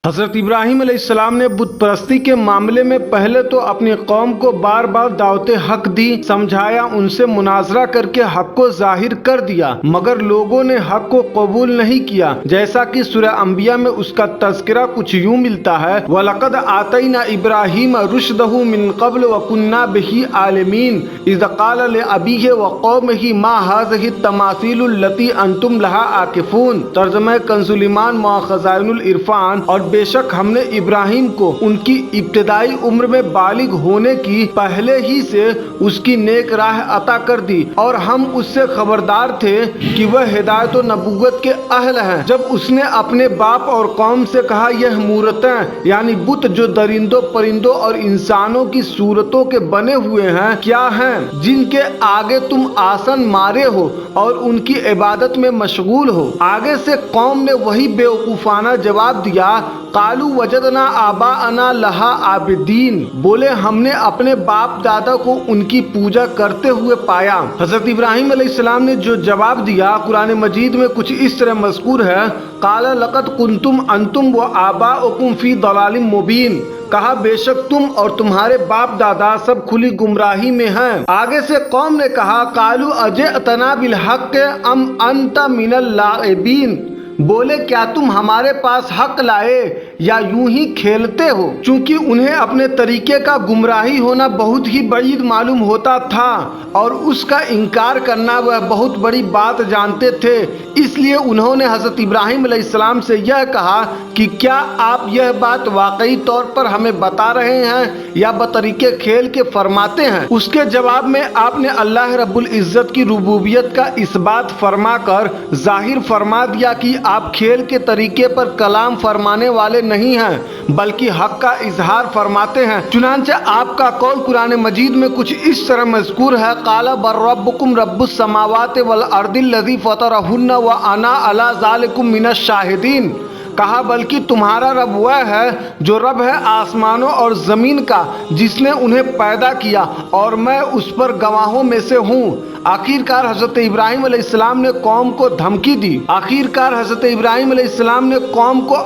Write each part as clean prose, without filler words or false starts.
حضرت ابراہیم علیہ السلام نے بت پرستی کے معاملے میں پہلے تو اپنی قوم کو بار بار دعوت حق دی، سمجھایا، ان سے مناظرہ کر کے حق کو ظاہر کر دیا، مگر لوگوں نے حق کو قبول نہیں کیا، جیسا کہ سورہ انبیاء میں اس کا تذکرہ کچھ یوں ملتا ہے: وَلَقَدْ آتَيْنَا إِبْرَاهِيمَ رُشْدَهُ مِنْ قَبْلُ وَكُنَّا بِهِ عَالِمِينَ إِذْ قَالَ لِأَبِيهِ وَقَوْمِهِ مَا هَٰذِهِ التَّمَاثِيلُ الَّتِي أَنْتُمْ لَهَا عَاكِفُونَ۔ ترجمہ کنز الایمان خزائن العرفان۔ اور بے شک ہم نے ابراہیم کو ان کی ابتدائی عمر میں بالغ ہونے کی پہلے ہی سے اس کی نیک راہ عطا کر دی، اور ہم اس سے خبردار تھے کہ وہ ہدایت و نبوت کے اہل ہیں۔ جب اس نے اپنے باپ اور قوم سے کہا، یہ مورتیں یعنی بت جو درندوں، پرندوں اور انسانوں کی صورتوں کے بنے ہوئے ہیں، کیا ہیں جن کے آگے تم آسن مارے ہو اور ان کی عبادت میں مشغول ہو؟ آگے سے قوم نے وہی بیوقوفانہ جواب دیا: قالوا وجدنا آباءنا لہا عابدین، بولے ہم نے اپنے باپ دادا کو ان کی پوجا کرتے ہوئے پایا۔ حضرت ابراہیم علیہ السلام نے جو جواب دیا قرآن مجید میں کچھ اس طرح مذکور ہے: قال لقد کنتم انتم وآباؤکم فی ضلال مبین، کہا بے شک تم اور تمہارے باپ دادا سب کھلی گمراہی میں ہیں۔ آگے سے قوم نے کہا: قالوا اجئتنا بالحق ام انت من اللاعبین، بولے کیا تم ہمارے پاس حق لائے یا یوں ہی کھیلتے ہو؟ چونکہ انہیں اپنے طریقے کا گمراہی ہونا بہت ہی بعید معلوم ہوتا تھا اور اس کا انکار کرنا وہ بہت بڑی بات جانتے تھے، اس لیے انہوں نے حضرت ابراہیم علیہ السلام سے یہ کہا کہ کیا آپ یہ بات واقعی طور پر ہمیں بتا رہے ہیں یا بطریقے کھیل کے فرماتے ہیں؟ اس کے جواب میں آپ نے اللہ رب العزت کی ربوبیت کا اثبات فرما کر ظاہر فرما دیا کہ آپ کھیل کے طریقے پر کلام فرمانے والے نہیں ہیں بلکہ حق کا اظہار فرماتے ہیں۔ چنانچہ آپ کا قول قرآن مجید میں کچھ اس طرح مذکور ہے: قال بل ربکم رب السماوات والارض الذی فطرہن وانا علی ذلکم من الشاہدین، کہا بلکہ تمہارا رب وہ ہے جو رب ہے آسمانوں اور زمین کا، جس نے انہیں پیدا کیا اور میں اس پر گواہوں میں سے ہوں۔ آخرکار حضرت ابراہیم علیہ السلام نے قوم کو دھمکی دی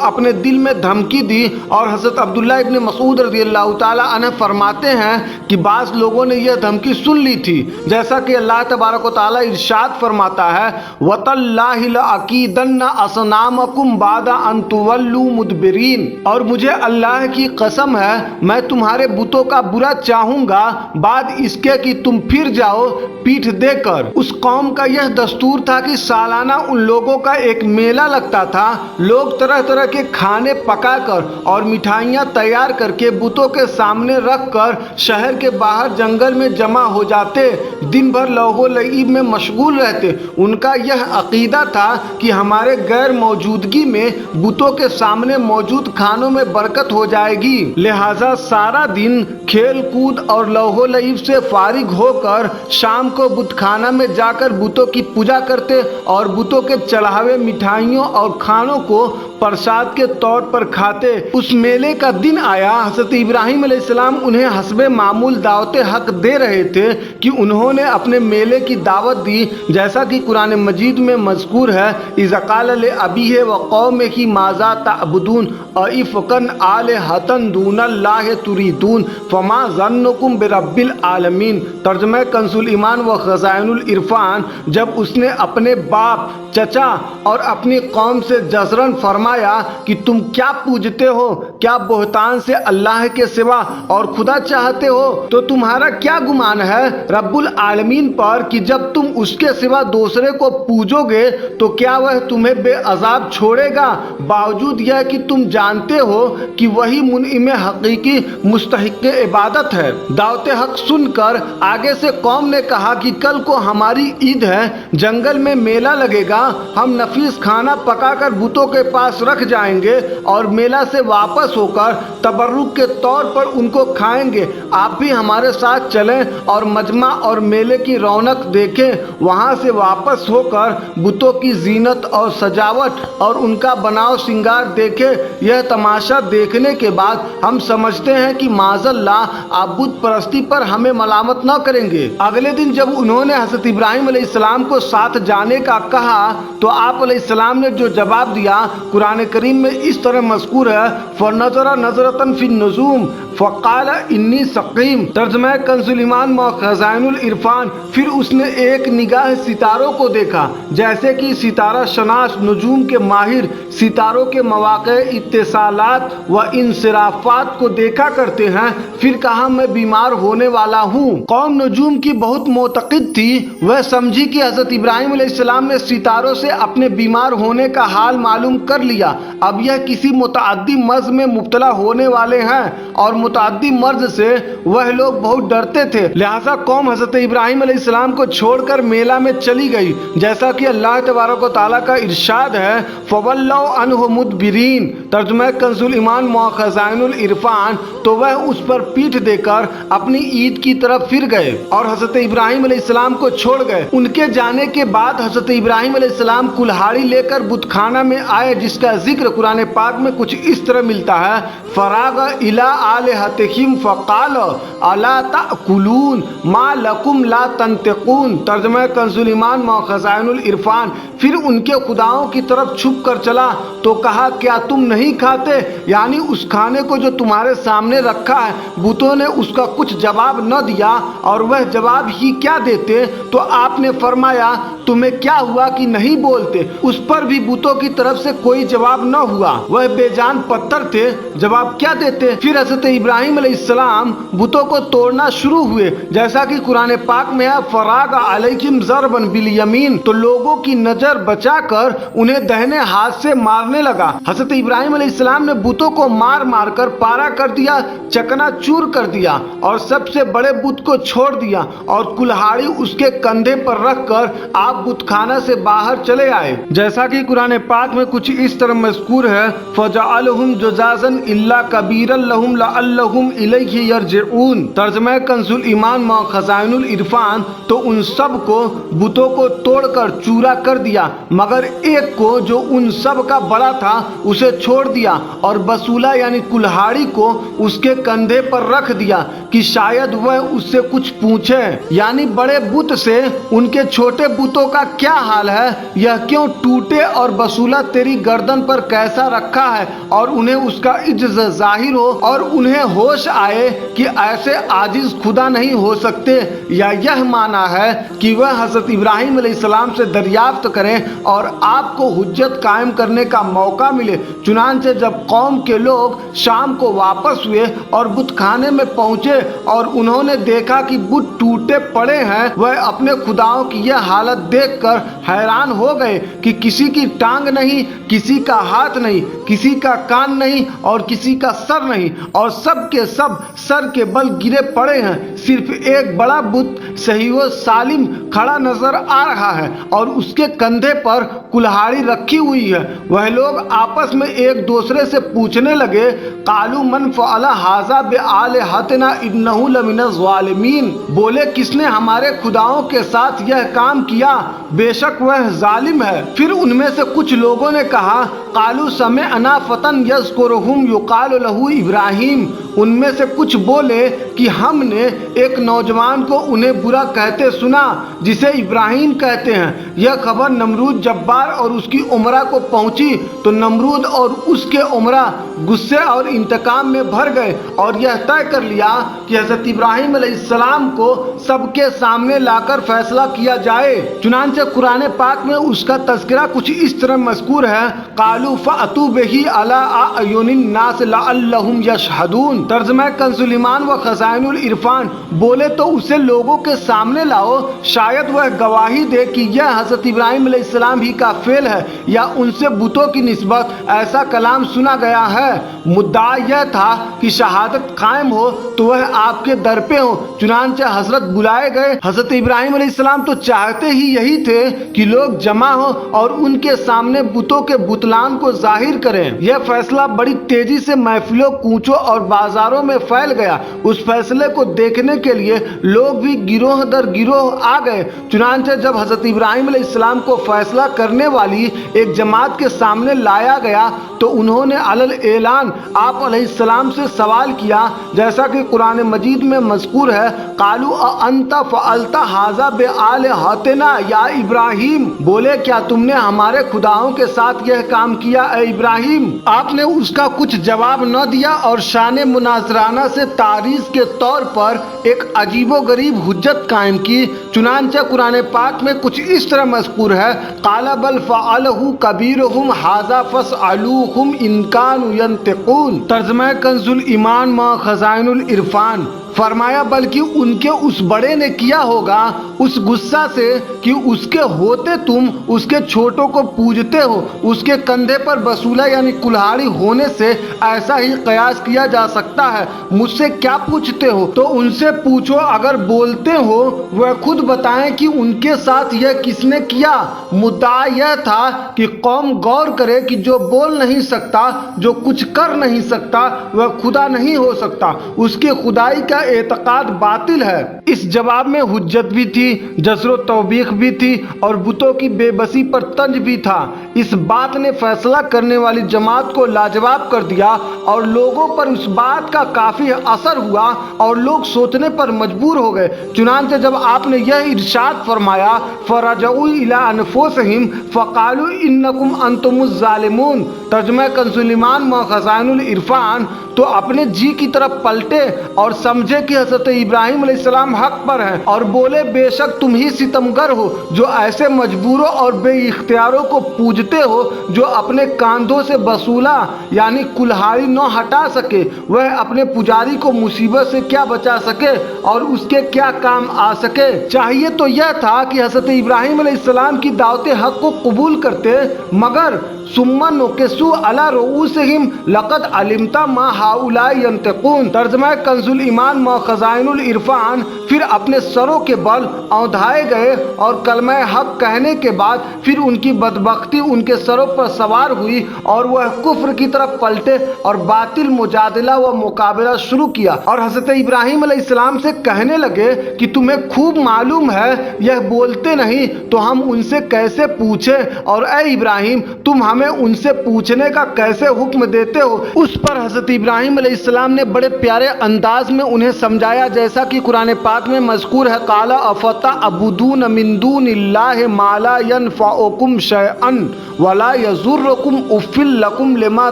اپنے دل میں دھمکی دی، اور حضرت عبداللہ ابن مسعود رضی اللہ تعالی عنہ فرماتے ہیں کہ بعض لوگوں نے یہ دھمکی سن لی تھی، جیسا کہ اللہ تبارک و تعالی ارشاد فرماتا ہے: وَتَاللَّهِ لَأَكِيدَنَّ أَصْنَامَكُمْ بَعْدَ أَن تُوَلُّوا مُدْبِرِينَ، اور مجھے اللہ کی قسم ہے میں تمہارے بتوں کا برا چاہوں گا بعد اس کے کہ تم پھر جاؤ پیٹھ دے کر۔ اس قوم کا یہ دستور تھا کہ سالانہ ان لوگوں کا ایک میلہ لگتا تھا، لوگ طرح طرح کے کھانے پکا کر اور مٹھائیاں تیار کر کے بتوں کے سامنے رکھ کر شہر کے باہر جنگل میں جمع ہو جاتے، دن بھر لہو و لعب میں مشغول رہتے۔ ان کا یہ عقیدہ تھا کہ ہمارے غیر موجودگی میں بتوں کے سامنے موجود کھانوں میں برکت ہو جائے گی، لہٰذا سارا دن کھیل کود اور لہو و لعب سے فارغ ہو کر شام کو بت خانہ میں جا کر بتوں کی پوجا کرتے اور بتوں کے چڑھاوے مٹھائیوں اور کھانوں کو پرساد کے طور پر کھاتے۔ اس میلے کا دن آیا، حضرت ابراہیم علیہ السلام انہیں حسب معمول دعوت حق دے رہے تھے کہ انہوں نے اپنے میلے کی دعوت دی، جیسا کہ قرآن مجید میں مذکور ہے: اذ قال لأبیہ وقومہ ماذا تعبدون أئفکا آلہۃ دون اللہ تریدون فما ظنکم برب العالمین۔ ترجمہ کنز الایمان خزائن العرفان۔ جب اس نے اپنے باپ، چچا اور اپنی قوم سے جزراً فرمایا کہ تم کیا پوجتے ہو؟ کیا بہتان سے اللہ کے سوا اور خدا چاہتے ہو؟ تو تمہارا کیا گمان ہے رب العالمین پر کہ جب تم اس کے سوا دوسرے کو پوجو گے تو کیا وہ تمہیں بے عذاب چھوڑے گا، باوجود یہ کہ تم جانتے ہو کہ وہی منعم حقیقی مستحق عبادت ہے۔ دعوت حق سن کر آگے سے قوم نے کہا کہ کل کو ہماری عید ہے، جنگل میں میلہ لگے گا، ہم نفیس کھانا پکا کر بتوں کے پاس رکھ جائیں گے اور میلہ سے واپس ہو کر تبرک کے طور پر ان کو کھائیں گے۔ آپ بھی ہمارے ساتھ چلیں اور مجمع اور میلے کی رونق دیکھیں۔ وہاں سے واپس ہو کر بتوں کی زینت اور سجاوٹ اور ان کا بناؤ سنگار دیکھیں۔ یہ تماشا دیکھنے کے بعد ہم سمجھتے ہیں کہ معاذ اللہ آپ بت پرستی پر ہمیں ملامت نہ کریں گے۔ اگلے دن جب انہوں نے حضرت ابراہیم علیہ السلام کو ساتھ جانے کا کہا تو آپ علیہ السلام نے جو جواب دیا قرآن قرآن کریم میں اس طرح مذکور ہے فَنَظَرَ نَظْرَةً فِي النُّجُومِ فَقَالَ إِنِّي سَقِيمٌ، ترجمہ کنز الایمان خزائن العرفان، پھر اس نے ایک نگاہ ستاروں کو دیکھا جیسے کہ ستارہ شناس نجوم کے ماہر ستاروں کے مواقع اتصالات و انصرافات کو دیکھا کرتے ہیں، پھر کہا میں بیمار ہونے والا ہوں۔ قوم نجوم کی بہت معتقد تھی، وہ سمجھی کہ حضرت ابراہیم علیہ السلام نے ستاروں سے اپنے بیمار ہونے کا حال معلوم کر لیا، اب یہ کسی متعدی مرض میں مبتلا ہونے والے ہیں، اور متعدی مرض سے وہ لوگ بہت ڈرتے تھے، لہٰذا قوم حضرت ابراہیم علیہ السلام کو چھوڑ کر میلہ میں چلی گئی، جیسا کہ اللہ تبارک و تعالیٰ کا ارشاد ہے فَوَلَّوْا عَنْهُ مُدْبِرِينَ، ترجمہ کنز الایمان خزائن العرفان، تو وہ اس پر پیٹھ دے کر اپنی عید کی طرف پھر گئے اور حضرت ابراہیم علیہ السلام کو چھوڑ گئے۔ ان کے جانے کے بعد حضرت ابراہیم علیہ السلام کلہاڑی لے کر بت خانہ میں آئے، جس کا ذکر قرآن پاک میں کچھ اس طرح ملتا ہے فراغ الی آلہتہم فقال الا تأکلون ما لکم لا تنطقون، ترجمہ کنز الایمان خزائن العرفان، پھر ان کے خداؤں کی طرف چھپ کر چلا تو کہا کیا تم نہیں کھاتے، یعنی اس کھانے کو جو تمہارے سامنے رکھا ہے۔ بتوں نے اس کا کچھ جواب نہ دیا، اور وہ جواب ہی کیا دیتے، تو آپ نے فرمایا تمہیں کیا ہوا کہ نہیں بولتے؟ اس پر بھی بتوں کی طرف سے کوئی جواب نہ ہوا، وہ بے جان پتھر تھے، جواب کیا دیتے؟ پھر حضرت ابراہیم علیہ السلام بتوں کو توڑنا شروع ہوئے، جیسا کہ قرآن پاک میں ہے فراغ علیہم ضربا بالیمین، تو لوگوں کی نظر بچا کر انہیں دہنے ہاتھ سے مارنے لگا۔ حضرت ابراہیم علیہ السلام نے بتوں کو مار مار کر پارا کر دیا، چکنا چور کر دیا، اور سب سے بڑے بت کو چھوڑ دیا، اور کلہاڑی اس کے کندھے پر رکھ کر آپ بت خانہ سے باہر چلے آئے، جیسا کہ قرآن پاک میں کچھ اس طرح مذکور ہے فَجَعَلَهُمْ جُذَاذًا إِلَّا كَبِيرًا لَهُمْ لَعَلَّهُمْ إِلَيْهِ يَرْجِعُونَ، ترجمہ کنز الایمان خزائن العرفان، تو ان سب کو بتوں کو توڑ کر چورا کر دیا، مگر ایک کو جو ان سب کا بڑا تھا اسے چھوڑ دیا، اور بسولہ یعنی کلہاڑی کو اس کے کندھے پر رکھ دیا کہ شاید وہ اس سے کچھ پوچھے، یعنی بڑے بت سے ان کے چھوٹے بتوں کا کیا حال ہے، یہ کیوں ٹوٹے، اور بسولہ تیری گردن پر کیسا رکھا ہے، اور انہیں اس کا عجز ظاہر ہو اور انہیں ہوش آئے کہ ایسے عاجز خدا نہیں ہو سکتے، یا یہ معنی ہے کہ وہ حضرت ابراہیم علیہ السلام سے دریافت کریں اور آپ کو حجت قائم کرنے کا موقع ملے۔ چنانچہ جب قوم کے لوگ شام کو واپس ہوئے اور بت خانے میں پہنچے اور انہوں نے دیکھا کہ بت ٹوٹے پڑے ہیں، وہ اپنے خداؤں کی یہ حالت دیکھ کر حیران ہو گئے کہ کسی کی ٹانگ نہیں، کسی کا ہاتھ نہیں، کسی کا کان نہیں، اور کسی کا سر نہیں، اور سب کے سب سر کے بل گرے پڑے ہیں، صرف ایک بڑا بت صحیح و سالم کھڑا نظر آ رہا ہے، اور اس کے کندھے پر کلہاڑی رکھی ہوئی ہے۔ وہ لوگ آپس میں ایک دوسرے سے پوچھنے لگے قالوا من فعل ھذا بآلہتنا انہ لمن الظالمین، بولے کس نے ہمارے خداؤں کے ساتھ یہ کام کیا، بے شک وہ ظالم ہے۔ پھر ان میں سے کچھ لوگوں نے کہا قالوا سمعنا فتى یذکرہم یقال لہ ابراہیم، ان میں سے کچھ بولے کہ ہم نے ایک نوجوان کو انہیں برا کہتے سنا جسے ابراہیم کہتے ہیں۔ یہ خبر نمرود جبار اور اس کی امرا کو پہنچی تو نمرود اور اس کے امرا غصے اور انتقام میں بھر گئے اور یہ طے کر لیا کہ حضرت ابراہیم علیہ السلام کو سب کے سامنے لا کر فیصلہ کیا جائے۔ چنانچہ قرآن پاک میں اس کا تذکرہ کچھ اس طرح مذکور ہے قالوا فأتوا به على أعين الناس لعلهم يشهدون، ترجمہ کنز الایمان خزائن العرفان، بولے تو اسے لوگوں کے سامنے لاؤ، شاید وہ گواہی دے کہ یہ حضرت ابراہیم علیہ السلام ہی کا فعل ہے یا ان سے بتوں کی نسبت ایسا کلام سنا گیا ہے۔ مدعا یہ تھا کہ شہادت قائم ہو تو وہ آپ کے در پہ ہو، چنانچہ حضرت بلائے گئے۔ حضرت ابراہیم علیہ السلام تو چاہتے ہی یہی تھے کہ لوگ جمع ہوں اور ان کے سامنے بتوں کے بتلان کو ظاہر کریں۔ یہ فیصلہ بڑی تیزی سے محفلوں، کوچوں اور بازاروں بازاروں میں پھیل گیا۔ اس فیصلے کو دیکھنے کے لیے لوگ بھی گروہ در گروہ آ گئے۔ چنانچہ جب حضرت ابراہیم علیہ السلام کو فیصلہ کرنے والی ایک جماعت کے سامنے لایا گیا تو انہوں نے علل اعلان آپ علیہ السلام سے سوال کیا، جیسا کہ قرآن مجید میں مذکور ہے، قالوا اانت فعلت ھذا بآلہتنا یا ابراہیم، بولے کیا تم نے ہمارے خداؤں کے ساتھ یہ کام کیا اے ابراہیم؟ آپ نے اس کا کچھ جواب نہ دیا اور شان مناظرانہ سے تعریض کے طور پر ایک عجیب و غریب حجت قائم کی۔ چنانچہ قرآن پاک میں کچھ اس طرح مذکور ہے، قال بل فعلہ کبیرہم ھذا فاسألوہم ان کانوا ینطقون۔ ترجمہ کنز الایمان ما خزائن العرفان، فرمایا بلکہ ان کے اس بڑے نے کیا ہوگا اس غصہ سے کہ اس کے ہوتے تم اس کے چھوٹوں کو پوجتے ہو۔ اس کے کندھے پر بسولہ یعنی کلہاڑی ہونے سے ایسا ہی قیاس کیا جا سکتا ہے۔ مجھ سے کیا پوچھتے ہو؟ تو ان سے پوچھو، اگر بولتے ہو وہ خود بتائیں کہ ان کے ساتھ یہ کس نے کیا۔ مدعا یہ تھا کہ قوم غور کرے کہ جو بول نہیں سکتا، جو کچھ کر نہیں سکتا، وہ خدا نہیں ہو سکتا، اس کی خدائی کا اعتقاد باطل ہے۔ اس جواب میں حجت بھی تھی، جزر و توبیخ بھی تھی اور بتوں کی بے بسی پر طنز بھی تھا۔ اس بات نے فیصلہ کرنے والی جماعت کو لاجواب کر دیا اور لوگوں پر اس بات کا کافی اثر ہوا اور لوگ سوچنے پر مجبور ہو گئے۔ چنانچہ جب آپ نے یہ ارشاد فرمایا فرجعوا الی انفسہم فقالوا انکم انتم الظالمون، ترجمہ کنز الایمان ما خزائن العرفان، تو اپنے جی کی طرف پلٹے اور سمجھے کہ حضرت ابراہیم علیہ السلام حق پر ہیں اور بولے بے شک تم ہی ستمگر ہو جو ایسے مجبوروں اور بے اختیاروں کو پوجتے ہو جو اپنے کاندھوں سے بسولہ یعنی کلہاڑی نہ ہٹا سکے۔ وہ اپنے پجاری کو مصیبت سے کیا بچا سکے اور اس کے کیا کام آ سکے۔ چاہیے تو یہ تھا کہ حضرت ابراہیم علیہ السلام کی دعوت حق کو قبول کرتے، مگر ثم نکسوا علی رؤوسہم لقد علمت ما ہؤلاء ینطقون، ترجمہ کنز الایمان ما خزائن العرفان، پھر اپنے سروں کے بل اوندھائے گئے اور کلمہ حق کہنے کے بعد پھر ان کی بدبختی ان کے سروں پر سوار ہوئی اور وہ کفر کی طرف پلٹے اور باطل مجادلہ و مقابلہ شروع کیا اور حضرت ابراہیم علیہ السلام سے کہنے لگے کہ تمہیں خوب معلوم ہے یہ بولتے نہیں تو ہم ان سے کیسے پوچھیں، اور اے ابراہیم تم ہمیں ان سے پوچھنے کا کیسے حکم دیتے ہو؟ اس پر حضرت ابراہیم علیہ السلام نے بڑے پیارے انداز میں انہیں سمجھایا، جیسا کہ قرآن پاک میں مذکور ہے، قال افتعبدون من دون اللہ ما لا ينفعکم شیئا ولا یضرکم اف لکم لما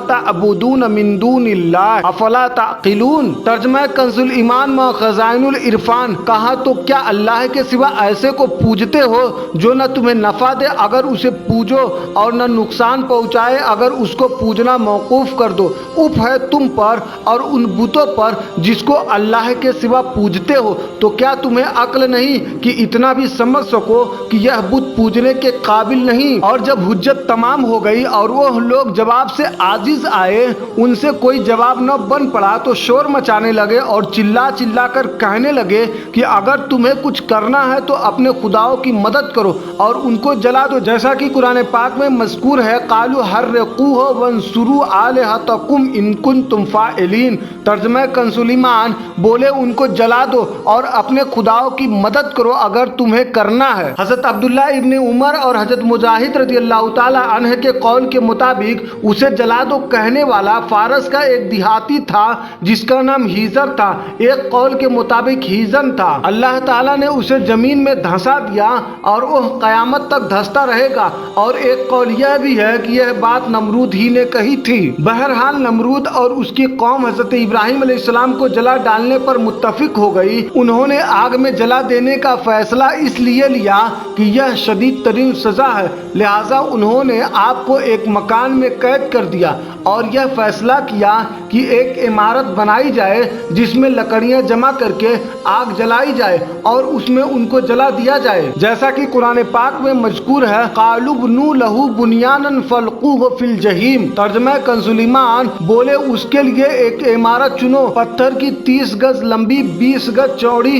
تعبدون من دون اللہ افلا تعقلون، ترجمہ کنز الایمان ما خزائن العرفان، کہا تو کیا اللہ کے سوا ایسے کو پوجتے ہو جو نہ تمہیں نفع دے اگر اسے پوجو اور نہ نقصان پہنچائے اگر اس کو پوجنا موقوف کر دو؟ اف ہے تم پر اور ان بتوں پر جس کو اللہ کے سوا پوجتے ہو، تو کیا تمہیں عقل نہیں کہ اتنا بھی سمجھ سکو کہ یہ بت پوجنے کے قابل نہیں؟ اور جب حجت تمام ہو گئی اور وہ لوگ جواب سے عاجز آئے، ان سے کوئی جواب نہ بن پڑا تو شور مچانے لگے اور چلا چلا کر کہنے لگے کہ اگر تمہیں کچھ کرنا ہے تو اپنے خداؤں کی مدد کرو اور ان کو جلا دو، جیسا کہ قرآن پاک میں مذکور ہے، قالوا حرقوہ وانصروا آلہتکم ان کنتم فاعلین، ترجمہ کنز الایمان، بولے ان کو جلا دو اور اپنے خداؤں کی مدد کرو اگر تمہیں کرنا ہے۔ حضرت عبداللہ ابن عمر اور حضرت مجاہد رضی اللہ تعالی عنہ کے قول کے مطابق اسے جلا دو کہنے والا فارس کا ایک دیہاتی تھا جس کا نام ہیزر تھا، ایک قول کے مطابق ہیزن تھا۔ اللہ تعالیٰ نے اسے زمین میں دھنسا دیا اور وہ قیامت تک دھستا رہے گا، اور ایک قول یہ بھی ہے کہ یہ بات نمرود ہی نے کہی تھی۔ بہرحال نمرود اور اس کی قوم حضرت ابراہیم علیہ السلام کو جلا ڈالنے پر متفق ہو گئی۔ انہوں نے آگ میں جلا دینے کا فیصلہ اس لیے لیا کہ یہ شدید ترین سزا ہے، لہٰذا انہوں نے آپ کو ایک مکان میں قید کر دیا اور یہ فیصلہ کیا کہ ایک عمارت بنائی جائے جس میں لکڑیاں جمع کر کے آگ جلائی جائے اور اس میں ان کو جلا دیا جائے، جیسا کہ قرآن پاک میں مذکور ہے، قالوا بنوا لہ بنیانا فالقوہ فی الجحیم، ترجمہ کنز الایمان، بولے اس کے لیے ایک عمارت چنو، پتھر کی 30 گز لمبی 20 گز چوڑی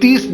30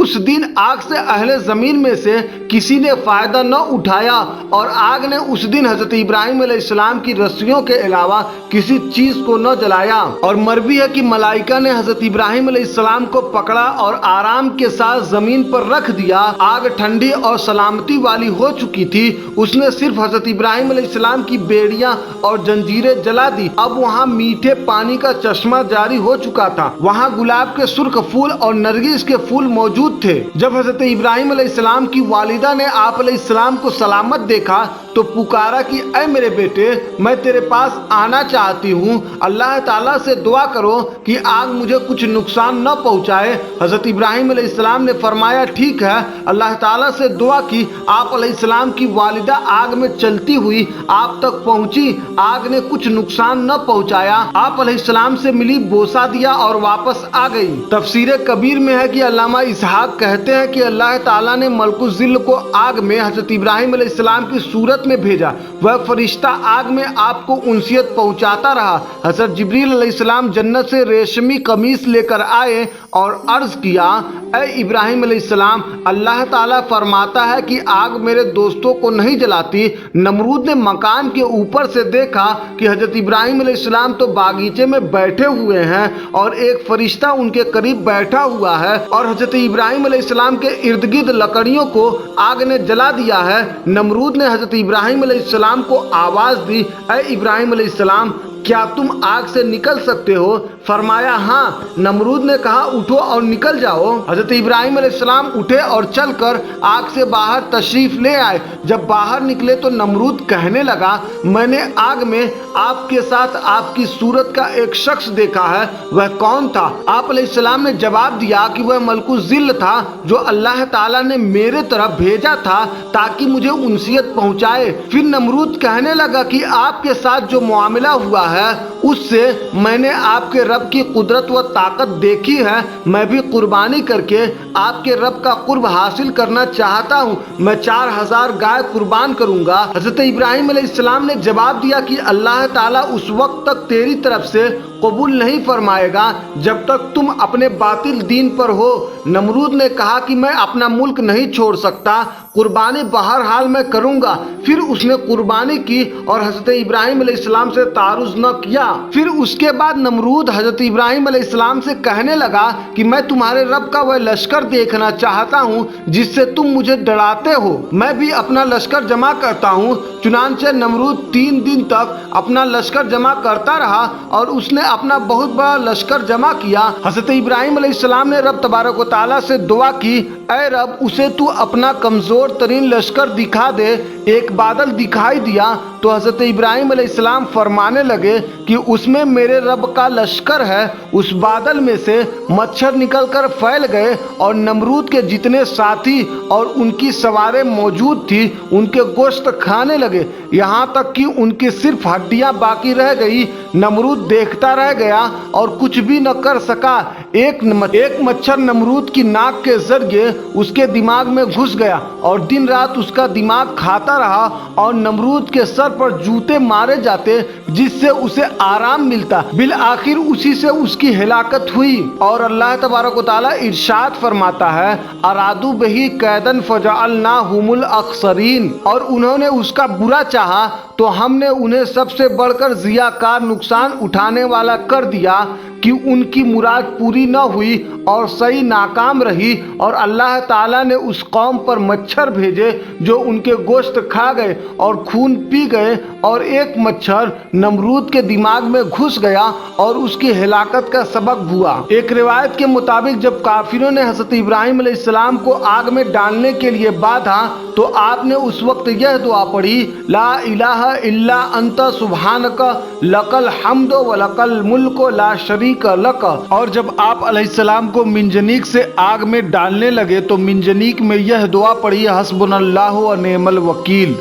اس دن آگ سے اہل زمین میں سے کسی نے فائدہ نہ اٹھایا اور آگ نے اس دن حضرت ابراہیم علیہ السلام کی رسیوں کے علاوہ کسی چیز کو نہ جلایا۔ اور مروی ہے کہ ملائکہ نے حضرت ابراہیم علیہ السلام کو پکڑا اور آرام کے ساتھ زمین پر رکھ دیا۔ آگ ٹھنڈی اور سلامتی والی ہو چکی تھی، اس نے صرف حضرت ابراہیم علیہ السلام کی بیڑیاں اور جنجیریں جلا دی۔ اب وہاں میٹھے پانی کا چشمہ جاری ہو چکا تھا، وہاں گلاب کے سرخ پھول اور نرگس کے پھول موجود تھے۔ جب حضرت ابراہیم علیہ السلام کی والدہ نے آپ علیہ السلام کو سلامت دیکھا تو پکارا کہ اے میرے بیٹے، میں تیرے پاس آنا چاہتی ہوں، اللہ تعالیٰ سے دعا کرو کہ آگ مجھے کچھ نقصان نہ پہنچائے۔ حضرت ابراہیم علیہ السلام نے فرمایا ٹھیک ہے۔ اللہ تعالیٰ سے دعا کی، آپ علیہ السلام کی والدہ آگ میں چلتی ہوئی آپ تک پہنچی، آگ نے کچھ نقصان نہ پہنچایا، آپ علیہ السلام سے ملی، بوسہ دیا اور واپس آ گئی۔ تفسیر کبیر میں ہے کہ علامہ اسحاق کہتے ہیں کہ اللہ تعالیٰ نے ملک الظل کو آگ میں حضرت ابراہیم علیہ السلام کی صورت میں بھیجا، وہ فرشتہ آگ میں آپ کو انسیت پہنچاتا رہا۔ حضرت جبریل علیہ السلام جنت سے ریشمی قمیص لے کر آئے اور عرض کیا، اے ابراہیم علیہ السلام، اللہ تعالیٰ فرماتا ہے کہ آگ میرے دوستوں کو نہیں جلاتی۔ نمرود نے مکان کے اوپر سے دیکھا کہ حضرت ابراہیم علیہ السلام تو باغیچے میں بیٹھے ہوئے ہیں اور ایک فرشتہ ان کے قریب بیٹھا ہوا ہے، اور حضرت ابراہیم علیہ السلام کے ارد گرد لکڑیوں کو آگ نے جلا دیا ہے۔ نمرود نے حضرت ابراہیم علیہ السلام کو آواز دی، اے ابراہیم علیہ السلام، کیا تم آگ سے نکل سکتے ہو؟ فرمایا ہاں۔ نمرود نے کہا اٹھو اور نکل جاؤ۔ حضرت ابراہیم علیہ السلام اٹھے اور چل کر آگ سے باہر تشریف لے آئے۔ جب باہر نکلے تو نمرود کہنے لگا، میں نے آگ میں آپ کے ساتھ آپ کی صورت کا ایک شخص دیکھا ہے، وہ کون تھا؟ آپ علیہ السلام نے جواب دیا کہ وہ ملک الظل تھا جو اللہ تعالیٰ نے میرے طرف بھیجا تھا تاکہ مجھے انسیت پہنچائے۔ پھر نمرود کہنے لگا کہ آپ کے ساتھ جو معاملہ ہوا ہے اس سے میں نے آپ کے رب کی قدرت و طاقت دیکھی ہے، میں بھی قربانی کر کے آپ کے رب کا قرب حاصل کرنا چاہتا ہوں، میں 4000 گائے قربان کروں گا۔ حضرت ابراہیم علیہ السلام نے جواب دیا کہ اللہ تعالیٰ اس وقت تک تیری طرف سے قبول نہیں فرمائے گا جب تک تم اپنے باطل دین پر ہو۔ نمرود نے کہا کہ میں اپنا ملک نہیں چھوڑ سکتا، قربانی بہرحال میں کروں گا۔ پھر اس نے قربانی کی اور حضرت ابراہیم علیہ السلام سے تعارض نہ کیا۔ پھر اس کے بعد نمرود حضرت ابراہیم علیہ السلام سے کہنے لگا کہ میں تمہارے رب کا وہ لشکر دیکھنا چاہتا ہوں جس سے تم مجھے ڈراتے ہو، میں بھی اپنا لشکر جمع کرتا ہوں۔ چنانچہ نمرود 3 دن تک اپنا لشکر جمع کرتا رہا اور اس نے اپنا بہت بڑا لشکر جمع کیا۔ حضرت ابراہیم علیہ السلام نے رب تبارک و تعالیٰ سے دعا کی، اے رب، اسے تو اپنا کمزور ترین لشکر دکھا دے۔ ایک بادل دکھائی دیا تو حضرت ابراہیم علیہ السلام فرمانے لگے کہ اس میں میرے رب کا لشکر ہے۔ اس بادل میں سے مچھر نکل کر پھیل گئے اور نمرود کے جتنے ساتھی اور ان کی سواریں موجود تھی ان کے گوشت کھانے لگے، یہاں تک کہ ان کی صرف ہڈیاں باقی رہ گئی۔ نمرود دیکھتا رہ گیا اور کچھ بھی نہ کر سکا۔ ایک مچھر نمرود کی ناک کے ذریعے اس کے دماغ میں گھس گیا اور دن رات اس کا دماغ کھاتا رہا اور نمرود کے سر پر جوتے مارے جاتے جس سے اسے آرام ملتا۔ بالآخر اسی سے اس کی ہلاکت ہوئی۔ اور اللہ تبارک و تعالیٰ ارشاد فرماتا ہے، ارادوا بہ کیدن فجعلناہم الاخسرین، اور انہوں نے اس کا برا چاہا تو ہم نے انہیں سب سے بڑھ کر ضیاءکار نقصان اٹھانے والا کر دیا کہ ان کی مراد پوری نہ ہوئی اور صحیح ناکام رہی۔ اور اللہ تعالیٰ نے اس قوم پر مچھر بھیجے جو ان کے گوشت کھا گئے اور خون پی گئے، اور ایک مچھر نمرود کے دماغ میں گھس گیا اور اس کی ہلاکت کا سبب ہوا۔ ایک روایت کے مطابق جب کافروں نے حضرت ابراہیم علیہ السلام کو آگ میں ڈالنے کے لیے باندھا تو آپ نے اس وقت یہ دعا پڑھی، لا الہ الا انت سبحانک لک الحمد ولک الملک لا شریک لک۔ اور جب آپ علیہ السلام کو منجنیق سے آگ میں ڈالنے لگے تو منجنیق میں یہ دعا پڑھی، حسبنا اللہ و نعم الوکیل۔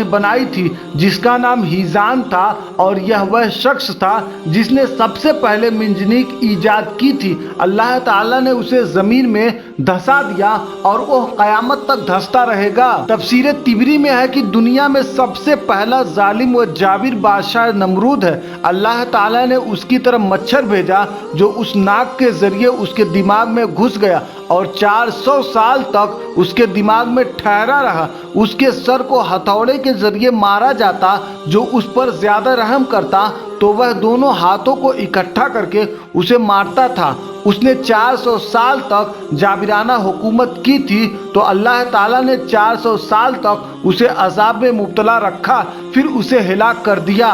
نے بنائی تھی جس کا نام ہیزان تھا، اور یہ وہ شخص تھا جس نے سب سے پہلے منجنیق ایجاد کی تھی۔ اللہ تعالیٰ نے اسے زمین میں دھسا دیا اور وہ قیامت تک دھستا رہے گا۔ تفسیر طبری میں ہے کہ دنیا میں سب سے پہلا ظالم و جابر بادشاہ نمرود ہے۔ اللہ تعالیٰ نے اس کی طرف مچھر بھیجا جو اس ناک کے ذریعے اس کے دماغ میں گھس گیا اور 400 سال تک اس کے دماغ میں ٹھہرا رہا۔ اس کے سر کو ہتھوڑے کے ذریعے مارا جاتا، جو اس پر زیادہ رحم کرتا تو وہ دونوں ہاتھوں کو اکٹھا کر کے اسے مارتا تھا۔ اس نے 400 سال تک جابرانہ حکومت کی تھی، تو اللہ تعالیٰ نے 400 سال تک اسے عذاب میں مبتلا رکھا، پھر اسے ہلاک کر دیا۔